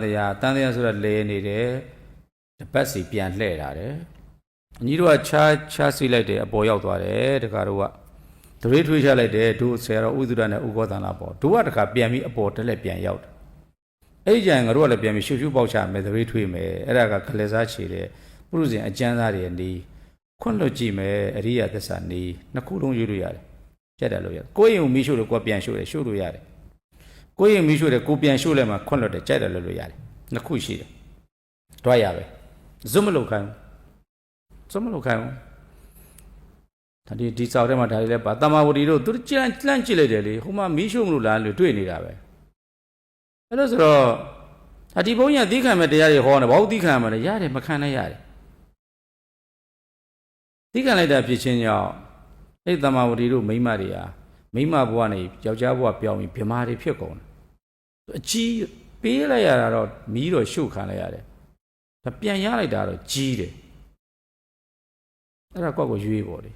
တရားဆိုတော့လဲနေတယ်တပတ်စီပြန်လှဲ့တာတယ်အကြီးတို့ကချားစီလိုက်တယ်အပေါ်ရောက်သွားတယ်တခါတော့ကတရေထွေးချလိုက်တယ်တို့ဆရာတော်ဥဒ္ဒရနဲ့ဥကောသန္တာပေါ်တို့ကတခါပြန်ပြီးအပေါ်တက်လက်ပြန်ရောက်တယ်အဲ့ဒီကျရင်ငါတို့ကလည်းပြန်ပြီးရှုပ်ပေါက်ချမယ်တရေထွေးမယ်အဲ့ဒါကခလက်စားချေတဲ့ပုရုဇဉ်အကျမ်းသားတွေနေခွန့်လွတ်ကြည့်မယ်အရိယသစ္စာနေနှစ်ခုလုံးရွေးလို့ရတယ်ကြက်တယ်လို့ရတယ်ကိုယ်ရင်မီးရှို့လို့ကိုယ်ပြန်ရှို့တယ်ရှို့လို့ရတယ်ကိုယ်ရင်မီးရှို့တယ်ကိုပြန်ရှို့လိုက်မှခွန့်လွတ်တယ်ကြက်တယ်လို့ရတယ်နှစ်ခုရှိတယ်တွားရပဲဇွတ်မလုတ်ခိုင်းဇွတ်မလုတ်ခိုင်းဒါဒီစောက်ထဲမှာဒါတွေလည်းပါတမ္မာဝတီတို့သူကြမ်းလှမ်းကြည့်လိုက်တယ်လေဟိုမှာမီးရှို့မလို့လားလို့တွေ့နေတာပဲအဲ့လိုဆိုတော့ဒီဘုန်းကြီးကသီးခံမဲ့တရားတွေဟောနေဘာလို့သီးခံမှာလဲရတယ်မခံနိုင်ရတယ်သီးခံလိုက်တာဖြစ်ချင်းကြောင့်အဲ့တမ္မာဝတီတို့မိန်းမတွေဟာမိန်းမဘဝနေယောက်ျားဘဝပြောင်းပြီးဗမာတွေဖြစ်ကုန်တယ်အကြီးပေးလိုက်ရတာတော့မီးတော့ရှုပ်ခံလိုက်ရတယ်ဒါပြန်ရလိုက်တာတော့ကြီးတယ်အဲ့ဒါကွက်ကိုရွေးပေါ်တယ်